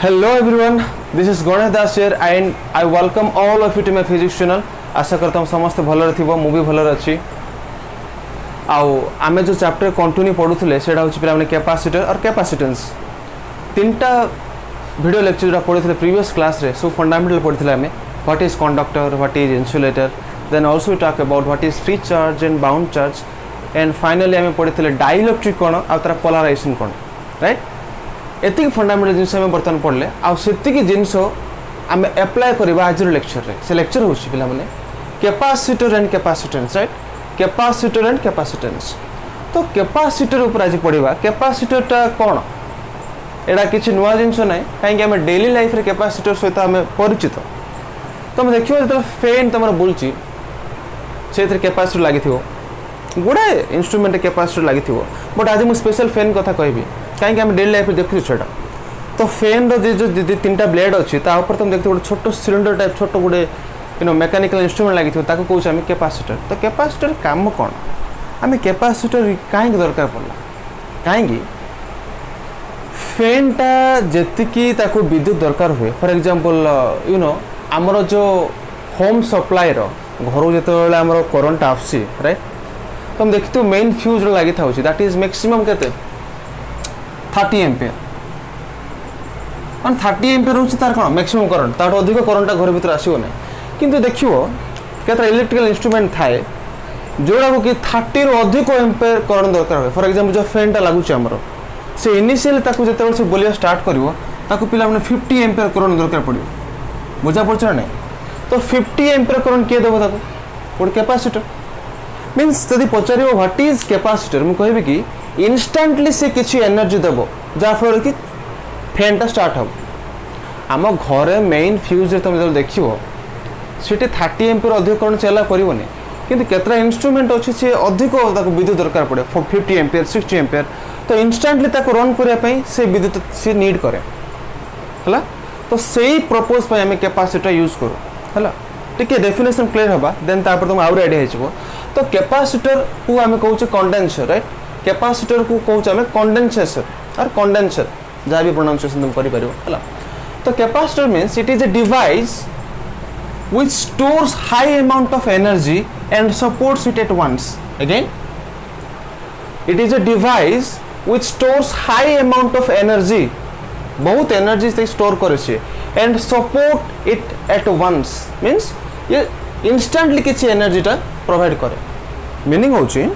Hello everyone, this is Ganesh Das here and I welcome all of you to my physics channel. आशा करता हूँ समस्त भलरे थिबो मु भी भलरे अछि आउ आमे जो चैप्टर कंटिन्यू पढुथले सेडा होछि पिला माने कैपेसिटर और कैपेसिटेंस तीनटा वीडियो लेक्चर जो पढुथले प्रीवियस क्लास रे सो फंडामेंटल पढुथले आमे what is conductor what is insulator then also we talk about what is free charge and bound charge and finally आमे पढुथले डाइलेक्ट्रिक कोन आ तार पोलराइजेशन कोन राइट एति फंडामेंटल जिनस आमे बर्तन पढले आ सेति जिनस आमे अप्लाई करबा आज लेक्चर रे से लेक्चर होछि पिला माने capacitor and capacitance right capacitor and capacitance तो कैपेसिटर ऊपर आज पढ़िबा कैपेसिटर टा कोन एडा किछि नुवा जिंस नै काहे कि हमें डेली लाइफ रे कैपेसिटर सहित हमें परिचित तो हम देखियो जत फैन तमर बुलची सेथरे कैपेसिटर लागि थिवो गुडा इंस्ट्रूमेंट कैपेसिटर लागि थिवो बट आज मु स्पेशल फैन कथा कहबी काहे कि हम डेली लाइफ रे देखु छटा तो फैन रो जे तीनटा ब्लेड अछि ता ऊपर तुम देखते छोटो सिलिंडर टाइप छोटो गुडे मेकानिकल इंस्ट्रूमेंट लागि थियो ताको कहू हम कैपेसिटर तो कैपेसिटर काम कोन आमे कैपेसिटर काहे दरकार पड़ला काहे कि फैन टा जेतिकी ताको विद्युत दरकार हुए फॉर एग्जांपल हमर जो होम सप्लाई रो घर जेतेबेले हमर करंट आसी राइट तो हम देखितो मेन फ्यूज रो लागि थाउची दैट इज मैक्सिमम केते 30 एम्पियर मान 30 एम्पियर होची तार कोन मैक्सिमम करंट तार अधिक करंट घर भीतर आसीओ नै किंतु देखियो केतरा इलेक्ट्रिकल इंस्ट्रूमेंट थाए जोड़ा को कि 30 रो अधिक एम्पियर करंट दरकार होय फॉर एग्जांपल जो फैन टा लागुची हमरो से इनिशियल ताकू जेतेबेले से बोलिया स्टार्ट करिवो ताकू पिला माने 50 एम्पियर करंट दरकार पड़ियो बुझा पड़छ नै तो 50 एम्पियर करंट के देबो ताकू कोड कैपेसिटर मींस यदि पचारियो व्हाट इज कैपेसिटर मु कहबे कि इंस्टेंटली से किछि एनर्जी देबो जा फल कि फैन टा स्टार्ट हो आम घरे मेन फ्यूज रे तुम जब देखिवो सेठी 30 एम्पियर अधिक करंट चला परिवने किंतु केतरा इंस्ट्रूमेंट अछि से अधिक ताको विद्युत दरकार पड़े 50 एम्पियर 60 एम्पियर तो इंस्टेंटली ताको रन करिया पई से विद्युत से नीड करे हला तो सेही पर्पस पई हमें कैपेसिटर यूज करू हला ठीक है डेफिनेशन क्लियर होबा देन तापर तुम आउर आईडिया हेचबो तो कैपेसिटर को हमें कहू छ कंडेंसर राइट कैपेसिटर को कहू छ हमें कंडेंसर और कंडेंसर जा भी प्रोनाउंसिएशन तुम करि परियो हला तो capacitor means it is a device which stores high amount of energy and supports it at once again it is a device which stores high amount of energy बहुत energy से store करे छे and support it at once means ये instantly किछि energy टा provide करे meaning होची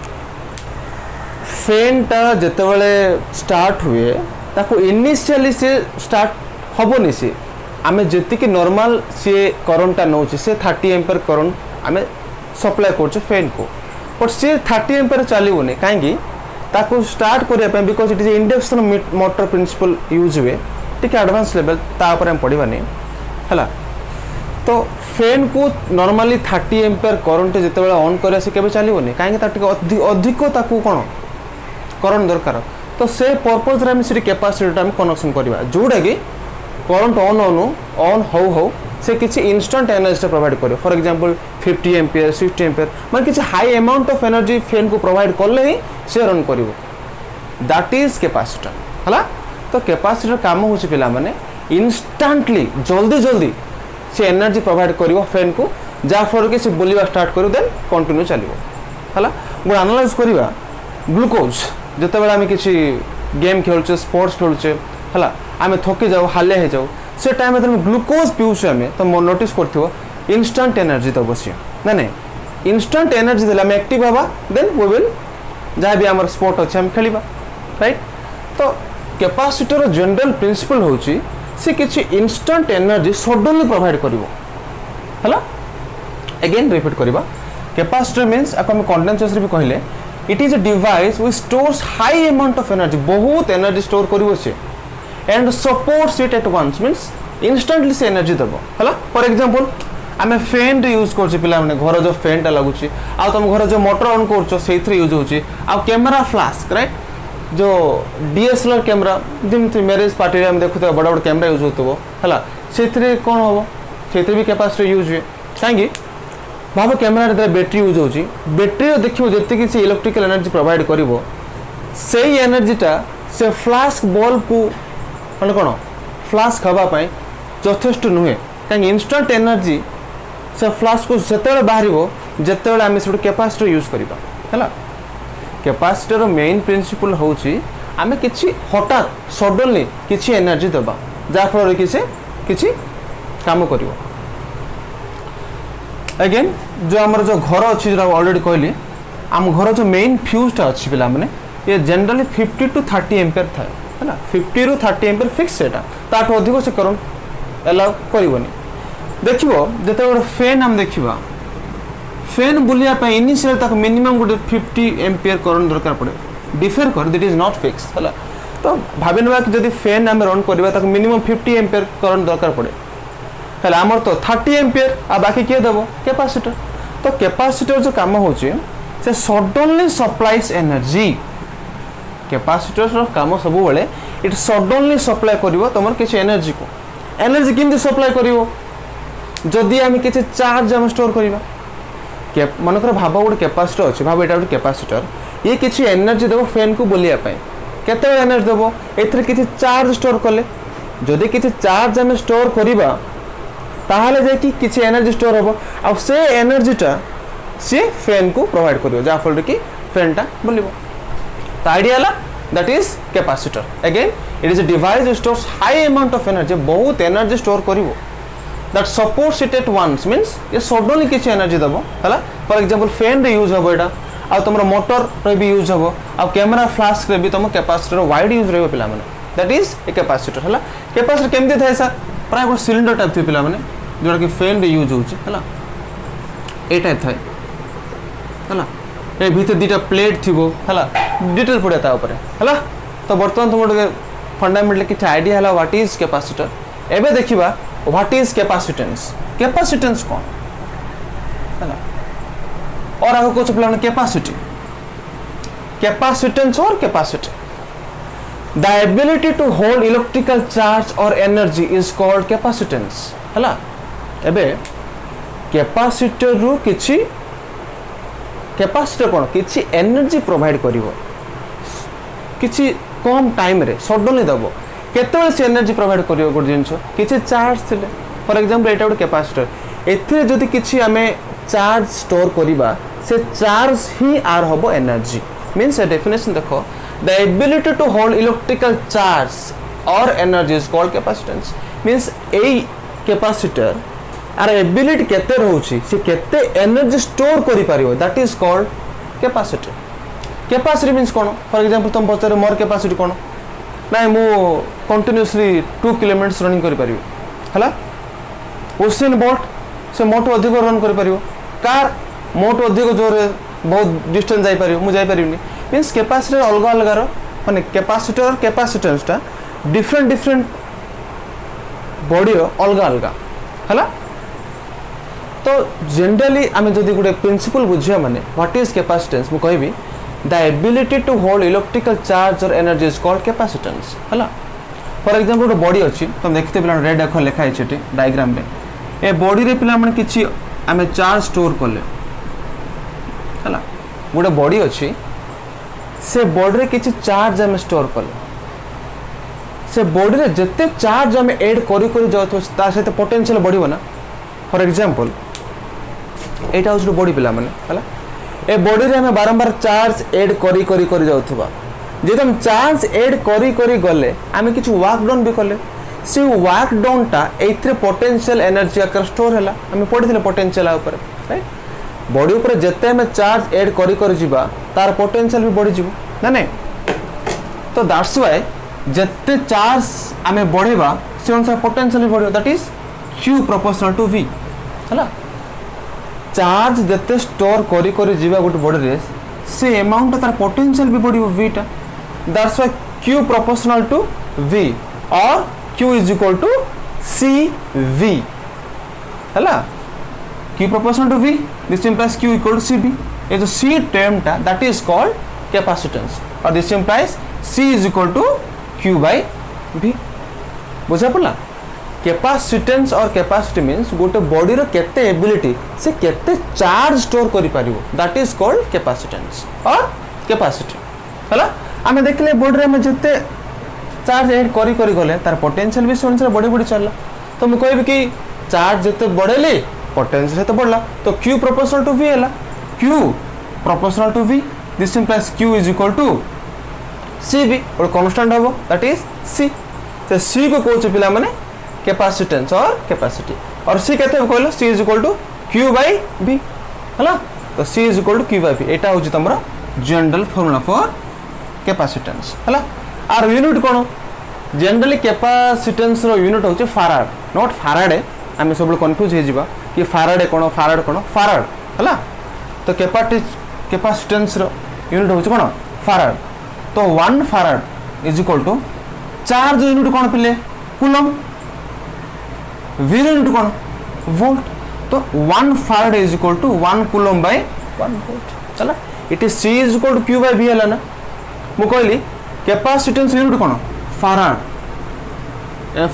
fan टा जेतेबेले स्टार्ट हुए ताको इनिशियली से स्टार्ट हबोनी से आमे जेति कि नॉर्मल से करंट टा नउची से 30 एम्पियर करंट आमे सप्लाई करछ फैन को बट से 30 एम्पियर चलीबोनी काहे कि ताको स्टार्ट करिया पे because it is induction motor principal use हुए ठीक एडवांस लेवल ता ऊपर हम पढिबानी हला तो फैन को नॉर्मली 30 एम्पियर करंट जेतेबेला ऑन करे से केबे चलीबोनी काहे कि ता टिके अधिक ताको कोन करंट दरकार तो से पर्पस रे हम से कैपेसिटर हम कनेक्शन करबा जोडा कि करंट ऑन हो से किसी इंस्टेंट एनर्जी प्रोवाइड करे फॉर एग्जांपल 50 एम्पियर 60 एम्पियर माने किसी high amount of energy fan को प्रोवाइड करले ही से रन करिवो दैट इज कैपेसिटर हला तो कैपेसिटर काम होची पिला माने इंस्टेंटली जल्दी से एनर्जी प्रोवाइड करिवो फैन को जा फॉर के से बोलिबा स्टार्ट करू देन कंटिन्यू चलिवो हला गो एनालाइज करिवा ग्लूकोज जते बेला हम किसी गेम खेलछे स्पोर्ट्स खेलछे हला आमे थके जाऊ हाले हे जाऊ से टाइम में ग्लूकोज पीउछे हमें तो नोटिस करथिवो इंस्टेंट एनर्जी तो बसी ना इंस्टेंट एनर्जी देला हम एक्टिव हवा देन वी विल जा भी हमर स्पोर्ट अछि हम खेलिबा राइट तो कैपेसिटर जनरल प्रिंसिपल होची से किछि इंस्टेंट एनर्जी सडनली प्रोवाइड करिवो हला अगेन रिपीट करिबा कैपेसिटर मींस अको हम कंडेंसर भी कहले it is a device which stores high amount of energy बहुत एनर्जी स्टोर करिवो से and supports it at once means instantly से एनर्जी दबो हला फॉर एग्जांपल आमे फैन रे यूज करछि पिला माने घर जो फैन टा लागुछि आ तुम घर जो मोटर ऑन करछो सेथरे यूज होछि आ कैमरा फ्लैश राइट जो डीएसएलआर कैमरा जिमति मैरिज पार्टी रे हम देखुतो बड़ बड़ कैमरा यूज होतबो हला सेथरे कोन होबो सेथरे भी कैपेसिटर यूज हुए काहेकि भाबो कैमरा रे बैटरी यूज होछि बैटरी रे देखियो जति कि से इलेक्ट्रिकल एनर्जी प्रोवाइड करिवो सेही एनर्जी टा से फ्लैश बल्ब को माने कोन फ्लास्क हवा यथेष्ट नुहे कहीं इंस्टेंट एनर्जी से फ्लास्क को से बाहर जिते आम से कैपेसिटर यूज करवा है। कैपेसिटर मेन प्रिंसिपल हूँ आम कि हठात सडनली किसी एनर्जी देवा जहाँफल कि से किसी काम कर अगेन जो आमर जो घर अच्छी जो ऑलरेडी कहली आम घर जो मेन फ्यूजटा अच्छी पिला माने ये जनरली 50 to 30 एम्पियर थाए है ना 50 ରୁ 30 एम्पियर फिक्स सेटा ताठो अधिक से करंट अलाउ करबनी। देखिबो जते गोटे फैन हम देखिबा फैन बुलिया पे इनिशियल तक मिनिमम गोटे 50 एम्पियर करंट दरकार पड़े डिफर कर दैट इज नॉट फिक्स है। तो भाबिनबा कि जदि फैन हम रन करबा तक मिनिमम 50 एम्पियर करंट दरकार पड़े है आमर तो 30 एम्पियर आ बाकी किए देबो कैपेसिटर। तो कैपेसिटर जो काम होची से सडनली सप्लाइज एनर्जी कैपेसिटर काम सब बेले इट सडनली सप्लाई करिवो तमर किसी एनर्जी को एनर्जी किंतु सप्लाई करिवो जदि आम किसी चार्ज आम स्टोर करवा मनकर भाव गोटे कैपेसिटर अच्छे भाव यहाँ गोटे कैपेसिटर ये किसी एनर्जी देव फैन को बुलिया केते एनर्जी देव ए किसी चार्ज स्टोर कले जदि किसी चार्ज आम स्टोर करवा ताहले जाकि किसी एनर्जी स्टोर हम आ से एनर्जीटा सी फैन को प्रोवाइड कर जहाँफल कि फैनटा बुल तो idea that is capacitor again it is a device stores high amount of energy बहुत एनर्जी स्टोर करिवो that supports it at once means ये सडनली किसी एनर्जी देव है फॉर एग्जांपल फैन रे यूज हम यहाँ आ तुम मोटर रे भी यूज हम आ कैमेरा फ्लास्क रे भी तुम कैपेसिटर वाइड यूज रही पिला दैट इज ए कैपेसिटर है। कैपेसिटर केमती थाए सर प्राय गोटे सिलिंडर टाइप थी पिला जोटा कि फैन रे यूज होता ए टाइप थाए है ए भीतर दुटा प्लेट थी है डिटेल पड़े है। तो बर्तमान तुम गोटे फंडामेंटल किसी आइडिया है व्हाट इज कैपेसिटर एबे देखिबा व्हाट इज कैपेसिटेंस कैपेसिटेंस कौन है और आगे कुछ प्लान कैपेसिटी कैपेसिटेंस और capacity the ability to hold electrical charge और एनर्जी इज कॉल्ड कैपेसिटेंस है। एबे कैपेसिटर रु किछि कैपेसिटर कौन किछि एनर्जी प्रोवाइड करिवो किछि कम टाइम रे सडनली दबो केते से एनर्जी प्रोवाइड करिवो गोटे जिंस किछि चार्ज थिले फॉर एग्जांपल एटा गोटे कैपेसिटर एथिरे जदि किछि आमे चार्ज स्टोर करिबा से चार्ज ही आर हबो एनर्जी मींस ए डेफिनेशन देखो the ability to hold electrical charge और energy is called capacitance means a capacitor आर एबिलिटी केते रहउछि से केते एनर्जी स्टोर करि पारिबो that is called capacitor. Capacity means कोन फॉर एग्जांपल तुम पचारे मोर कैपेसिटी कोन ना मु कंटिन्यूअसली 2 किलोमीटर रनिंग करि पारिबो हला उसेन बोल्ट से मोटो अधिक रन करि पारिबो कार मोटो अधिक जोर बहुत डिस्टेंस जाई पारिबो मु जाई पारिबनी मींस कैपेसिटर अलग अलग रो माने कैपेसिटर और कैपेसिटेंस टा डिफरेंट डिफरेंट बॉडी रो अलग अलग हला। तो जनरली आम जदि गोटे प्रिंसिपल बुझिया माने व्हाट इज कैपेसिटेंस मु कहबी the ability to hold electrical charge और एनर्जी इज कॉल्ड कैपेसिटेंस है। फॉर एग्जांपल गोटे बॉडी अच्छी तुम देखते पे रेड अक्षर लिखा है डायग्राम रे ए बॉडी रे पिला माने किछि आमे चार्ज स्टोर करले है गोटे बॉडी अच्छी से बॉडी रे किछि चार्ज आमे स्टोर करले से बॉडी रे जत्ते चार्ज आमे ऐड करी करी जाउथो ता सहित पोटेंशियल बढ़िबो ना। फॉर एग्जांपल एटा होछ बॉडी पिला माने है ए बॉडी रे हमें बारंबार चार्ज ऐड करी करी करी जाउथबा जे हम चार्ज ऐड करी करी गले आमे किछु वर्क डाउन भी कले से वर्क डाउन टा एथरे पोटेंशियल एनर्जी आकर स्टोर हैला हमें पढिथिले पोटेंशियल ऊपर राइट बॉडी ऊपर जते हमें चार्ज ऐड करी करी जिबा तार पोटेंशियल भी बढ़ी जिवो ना नहीं। तो दैट्स व्हाई जते चार्ज आमे बढ़ेबा से अनुसार पोटेंशियल भी बढ़ियो that is Q proportional to V हैला चार्ज जते स्टोर करी करी जीवा गोटे बॉडी रे से अमाउंट तार पोटेंशियल भी बढ़ियो V टा that's why Q proportional to V और Q is equal to CV हैला Q proportional to V this implies Q equal to CV ये जो C टर्म टा दैट इज कॉल्ड कैपेसिटेंस और this implies C is equal to Q by V बुझा पड़ला। Capacitance और capacity means गोटे body रो केते एबिलिटी से केते चार्ज स्टोर करि पारिबो दैट इज कॉल्ड कैपेसिटेंस और कैपेसिटी हैला। आमे देखले बॉडी रे में जते चार्ज ऐड करी करी गले तार पोटेंशियल भी से अनुसार बढ़ी बढ़ी चलला तो मुझे कहबी कि चार्ज जिते बढ़ेली पोटेंशियल सेते बढ़ला तो Q प्रोपोर्शनल टू V हैला Q proportional to V this implies Q is equal to CV और कांस्टेंट हबो दैट इज C तो C को कोच पिला माने कैपेसिटेंस और कैपेसिटी और C केते कहलो C is equal to Q by V हैला तो C is equal to Q by V एटा होची तमरा जनरल फार्मूला फॉर कैपेसिटेंस हैला आर यूनिट कोन जनरली कैपेसिटेंस रो यूनिट होची फैराड नॉट फैराडे आमे सब कंफ्यूज हे जिबा कि फैराडे कोन फैराड हैला तो कैपेसिटेंस रो यूनिट होची कोन फैराड तो 1 farad is equal to charge unit कोन पिले कूलम V यूनिट कोन वोल्ट तो 1 farad is equal to 1 coulomb by 1 volt चला it is C is equal to Q by V हैला ना मु कहली कैपेसिटेंस यूनिट कोन फैराड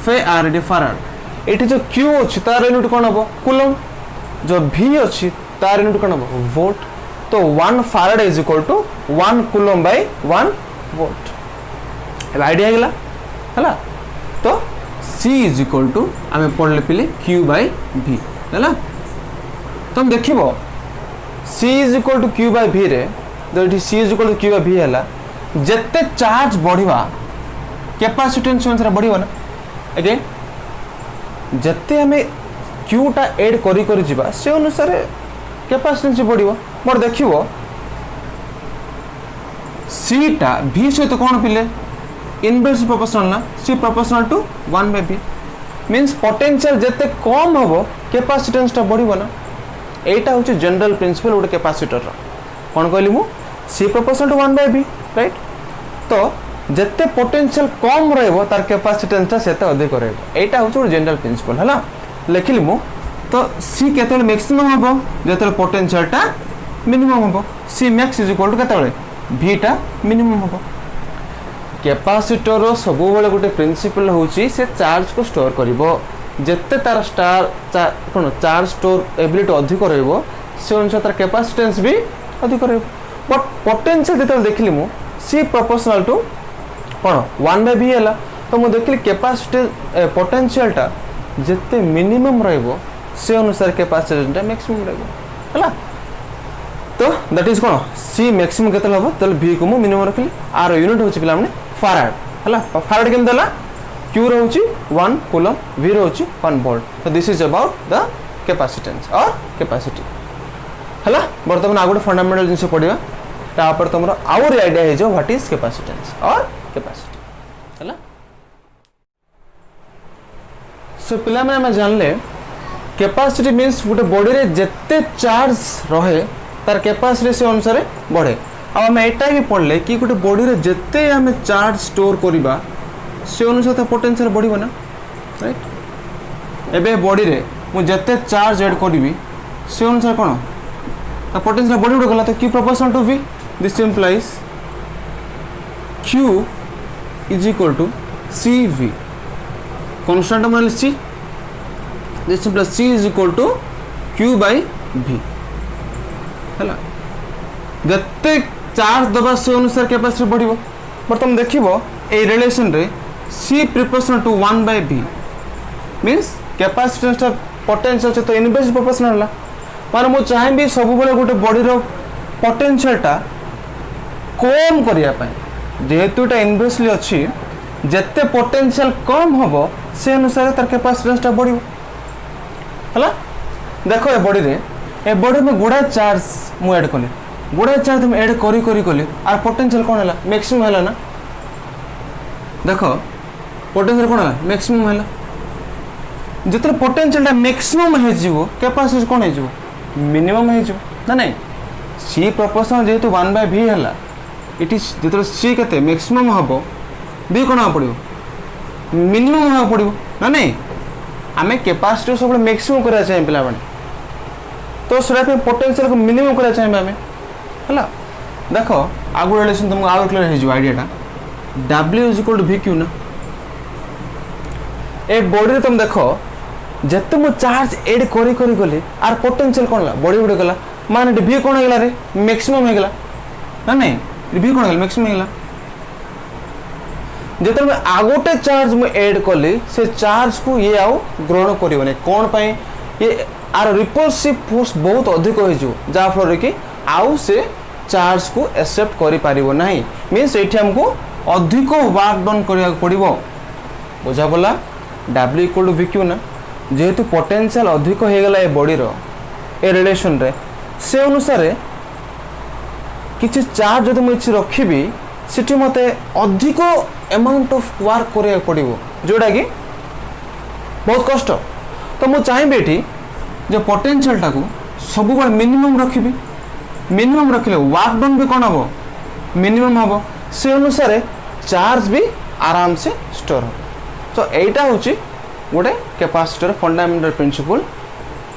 FARAD फैराड एठी जो Q अछि तार यूनिट कोन हबो कूलम जो V अछि तार यूनिट कोन हबो वोल्ट तो 1 farad is equal to 1 coulomb by 1 volt अब आईडिया गेला हला तो C इज इक्वल टू आमे पढले पिले Q बाय V हला तुम देखिबो C is equal to Q by V रे जो एठी C is equal to Q by V हला जत्ते चार्ज बढ़िबा कैपेसिटेंस अनुसार बढ़िबा ना अगेन जत्ते हमें Q टा ऐड करी करी जिबा से अनुसार कैपेसिटेंस बढ़िबो मोर देखिबो C टा V सहित कोन पिले इनवर्स प्रोपोर्शनल ना C proportional to 1 by V means potential जत्ते कम होबो कैपेसिटेंस टा बढ़िबो ना एटा होची जनरल प्रिंसिपल ओटे कैपेसिटर रा कोन कहली मु C proportional to 1 by V right तो जत्ते पोटेंशियल कम रहबो तार कैपेसिटेंस ता सेते अधिक रहबो एटा होची जनरल प्रिंसिपल हला लेखिली मु तो C केतले मैक्सिमम हबो जत्ते पोटेंशियल टा मिनिमम हबो C max is equal to केतले V टा मिनिमम हबो कैपेसिटर रो सबो बेले गोटे प्रिंसिपल होची से चार्ज को स्टोर करिवो जत्ते तार कोन चार्ज स्टोर एबिलिटी अधिक रहबो से अनुसार तार कैपेसिटेंस भी अधिक रहबो बट पोटेंशियल जत्ते देखिली मु C प्रोपोर्शनल टू कोन 1 बाय V हैला तो मु देखिली कैपेसिटी पोटेंशियल टा जत्ते मिनिमम रहबो से अनुसार कैपेसिटेंस टा मैक्सिमम रहबो हैला तो दैट इज कोन C मैक्सिमम केतल हबो तल V को मु मिनिमम रखली आर यूनिट होची पिला माने फैराड हैला फैराड केम देला Q रहउची 1 कूलम V रहउची 1 वोल्ट तो this is about the capacitance और कैपेसिटी हैला वर्तमान आगुड फंडामेंटल जिंस पढिबा तापर तमरो आउर आईडिया हे जो व्हाट इज कैपेसिटेंस और कैपेसिटी हैला सो पिला में हम जानले कैपेसिटी मींस गोटे बॉडी रे जत्ते चार्ज रहे तार कैपेसिटी से अनुसार बढ़े अब हम एटा भी पढ़ले कि गोटे बॉडी रे जत्ते हम चार्ज स्टोर करिबा से अनुसार तो पोटेंशियल बढ़िबो ना राइट एबे बॉडी रे मु जत्ते चार्ज ऐड करिवि से अनुसार कोन तो पोटेंशियल बढ़ि गला तो Q proportional to V this implies Q is equal to CV constant मान C this implies C is equal to Q by V हैला जत्ते चार्ज दबा से अनुसार कैपेसिटी बढ़िबो बर्तमान देखिबो ए रिलेशन रे C proportional to 1 by V means capacitance टा पोटेंशियल से तो इनवर्स प्रोपोर्शनल होला माने मु चाहे भी सब बेले गोटे बॉडी रो पोटेंशियल टा कम करिया पय जेहेतु टा इनवर्सली अछि जत्ते पोटेंशियल कम होबो से अनुसार तार कैपेसिटेंस टा बढ़िबो हला देखो ए बॉडी में गुडा चार्ज मु ऐड कले गुडा चार्ज हम ऐड करी करी कले आर पोटेंशियल कोन हला मैक्सिमम हला ना देखो पोटेंशियल कोन हला मैक्सिमम हला जतरे पोटेंशियल टा मैक्सिमम हे जीवो कैपेसिटी कोन हे जीवो मिनिमम हे जीवो ना नहीं C प्रोपोर्शनल जेहेतु 1 बाय V हला इट इज जतरे C केते मैक्सिमम हबो B कोन पड़िबो मिनिमम हा पड़िबो ना नहीं आमे कैपेसिटी सब मैक्सिमम करा चाहे पिला बने तो सेटा पे पोटेंशियल को मिनिमम करा चाहे आमे हला देखो आगु रिलेशन तुमको आगु क्लियर हे जो आईडिया टा W = VQ ना ए बॉडी रे तुम देखो जत्ते मु चार्ज ऐड करी करी गले आर पोटेंशियल कोन ला बॉडी बॉडी गला माने V कोन हेगला रे मैक्सिमम हेगला ना नहीं V कोन हेगला मैक्सिमम हेगला जो मैं आगोटे चार्ज मुझे ऐड कली से चार्ज को ये आउ ग्रहण कर कौन पाई ये आर रिपल्सिव फोर्स बहुत अधिक हो जाफल कि आउ से चार्ज को एक्सेप्ट करि पारिबो नाही मींस एठी हमको अधिक वर्क डन करिया पड़िबो बुझा पड़ा W इक्वल टू VQ ना जेहेतु पोटेंशियल अधिक हो गला a body row A relation रे से अनुसार किछि चार्ज जदि मुझे रखिबी सिटी मते अधिक अमाउंट ऑफ वर्क करिया पड़िबो जोडा कि बहुत कष्ट तो मु चाहिबे एठी जो पोटेंशियल टाको सब बड़ मिनिमम रखिबी मिनिमम रखिले वर्क डन भी कौन हम मिनिमम हम से अनुसार चार्ज भी आराम से स्टोर हो तो यहीटा हूँ गोटे कैपेसिटर फंडामेंटल प्रिंसिपल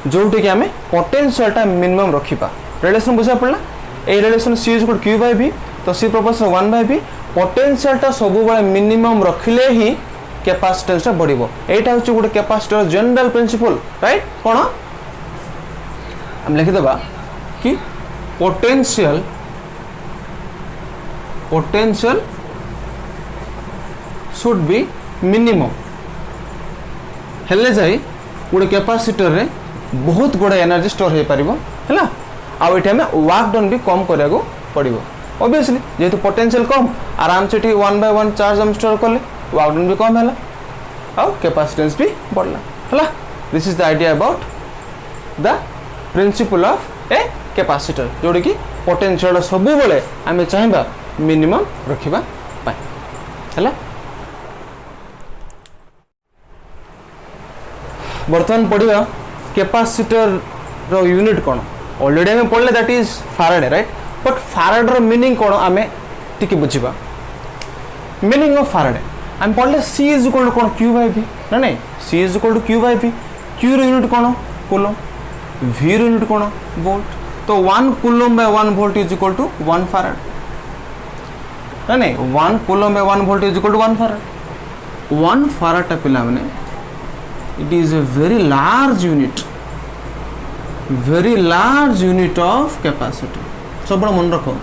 जोटी आम पोटेंशियलटा मिनिमम रखा रिलेशन बुझा पड़ा ये relation C is Q by V तो सी प्रोपोर्शनल 1 बाय भी पोटेंशियलटा सब मिनिमम रखिले ही कैपेसिटेंसटा बढ़िबो एटा हूँ गोटे कैपेसिटर जनरल प्रिंसिपल राइट कौन हम लिखिदेबा कि potential should be minimum हेले जाई गोटे कैपेसिटर रे बहुत बड़ा एनर्जी स्टोर हो पारिबो हैला आउ एटा में वर्क डन भी कम करिया को पड़िबो ऑब्वियसली जेहेतु पोटेंशियल कम आराम से 1/1 चार्ज हम स्टोर करले वर्क डन भी कम हैला आउ कैपेसिटेंस भी बढ़ला हैला this is the idea about the principle of a capacitor जोड़ी कि पोटेंशियल सब बेले आम चाहिए मिनिमम रखा है बर्तमान पढ़ा कैपेसिटर रो यूनिट कौन ऑलरेडी आम पढ़ले that is faraday right but faraday meaning कौन आम टी बुझा मीनिंग ऑफ फाराडे आम पढ़ले सी इज इक्वल टू कौन क्यू बाय भी ना नहीं C is equal to Q by V Q रो यूनिट कौन कूलम वी रो यूनिट कौन वोल्ट तो 1 coulomb by 1 volt is equal to 1 farad ना नहीं 1 coulomb by 1 volt is equal to 1 farad 1 farad टा पिला माने it is a very large unit of capacity सब बड़ा मन रखो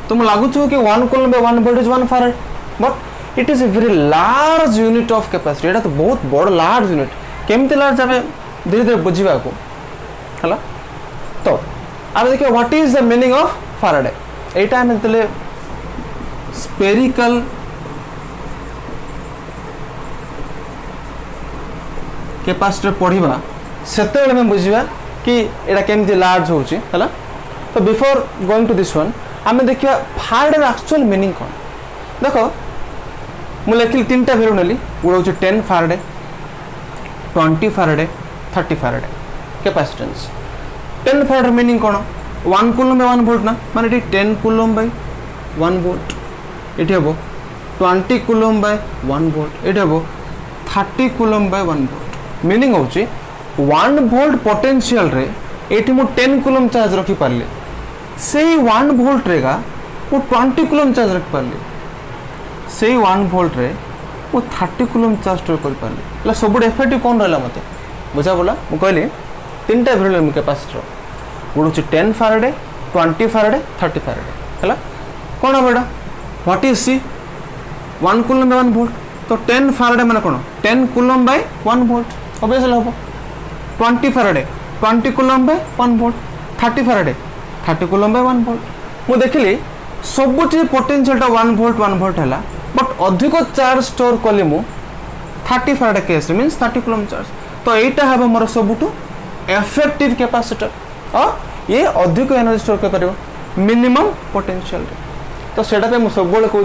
तुम लागु छ कि 1 coulomb by 1 volt is 1 farad but it is a very large unit of capacity एटा तो बहुत बड़ लार्ज यूनिट केमते लार्ज आबे धीरे धीरे बुझिबा को हला तो अब देखिए what is the meaning of Faraday एटा हम तले स्फेरिकल कैपेसिटर पढ़िबा सेतेबेले हम बुझिबा कि एटा केमती लार्ज होची हला तो before going to this one हम देखिबा फैराडे एक्चुअल मीनिंग कोन देखो मु लेखिल तीनटा वैल्यू नेली गुड होची 10 Faraday 20 Faraday 30 Faraday capacitance 10 Faraday meaning कौन 1 कूलम बाय 1 वोल्ट ना माने 10 कूलम बाय 1 वोल्ट ये हम 20 कूलम बाय 1 वोल्ट ये हम 30 कूलम बाय 1 वोल्ट मीनिंग हूँ 1 वोल्ट पोटेंशियल रे ये मु 10 कूलम चार्ज रखी पारे से 1 वोल्ट रेगा वो 20 कूलम चार्ज रखी पारे से 1 वोल्ट रे वो 30 कूलम चार्ज स्टोर कर पारे सब इफेक्टिव कौन रहा मत बुझा पड़ा मुझे कहली तीन टा वैल्यू कैपेसिटर गोटे हूँ 10 फैराडे 20 फैराडे 30 फैराडे है कौन हम एटा what is C 1 coulomb by 1 volt तो 10 फैराडे माने कौन 10 कूलम बाय 1 वोल्ट ऑब्वियसली हम 20 Faraday 20 coulomb by 1 volt 30 Faraday 30 coulomb by 1 volt मुझे देखिली सबुठी पोटेंशियलटा 1 वोल्ट है बट अधिक चार्ज स्टोर कली मु 30 Faraday case means 30 coulomb charge तो यहाँ हम मोर सबुठू इफेक्टिव कैपेसिटर और ये अधिक एनर्जी स्टोर कर मिनिमम पोटेंशियल तो सेटा पे सब कहूँ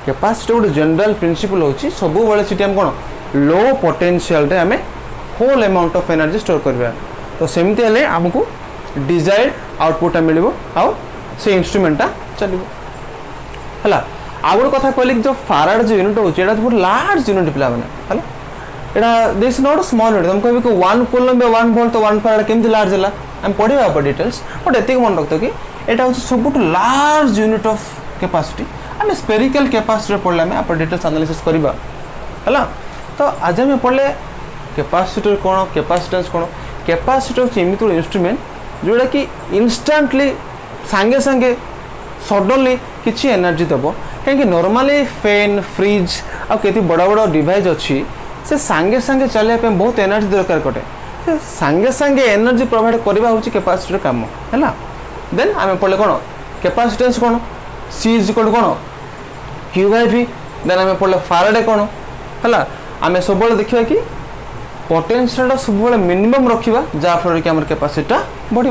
कैपेसिटर गोटे जनरल प्रिंसिपल होची सब बेले कौन लो पोटेंशियल रे आम whole amount of energy store करवा तो सेमती हेले आमको डिजायर्ड आउटपुटा मिल से इंस्ट्रूमेंटा चलो है आ गए कथा कहली जो फैराड जो यूनिट होची एटा बहुत लार्ज यूनिट पिला माने है एटा दिस नॉट स्मॉल यूनिट तुम कहबी कि 1 कूलम बाय 1 वोल्ट तो 1 फैराड केमती लार्ज है हम पढ़िबा पर डिटेल्स बट एतिक मन रखतो कि एटा होची सबुठ लार्ज यूनिट ऑफ कैपेसिटी हम स्फेरिकल कैपेसिटर पढ़ले हम आप डिटेल्स एनालिसिस करबा है तो आज हम पढ़ले कैपेसिटर कौन कैपेसिटेंस कौन कैपेसिटर होची एमिति एक इंस्ट्रूमेंट जोड़ा कि इंस्टेंटली सांगे सांगे सडनली किसी एनर्जी दब कहीं नॉर्मली फैन फ्रिज आ केती बड़ा बड़ा डिवाइस अच्छी से सांगे सांगे चलने बहुत एनर्जी दरकार कटे से सांगे सांगे एनर्जी प्रोवाइड करवा हूँ कैपेसिटर काम है। देन आम पढ़ले कौन कैपेसिटेंस कौन सी इज इक्वल कौन क्यू बाय वी। देन आम पढ़ले फाराडे कौन है आम सब देखा कि पोटेंशियल सब मिनिमम रखा जहाँफल कि आम कैपेसिटी बढ़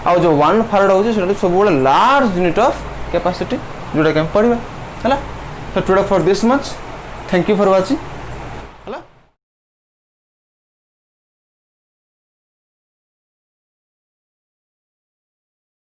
आउ जो 1 फाराड हो सब लार्ज यूनिट ऑफ कैपेसिटी जोटा कि पढ़ा है। तो today for this much thank you for watching.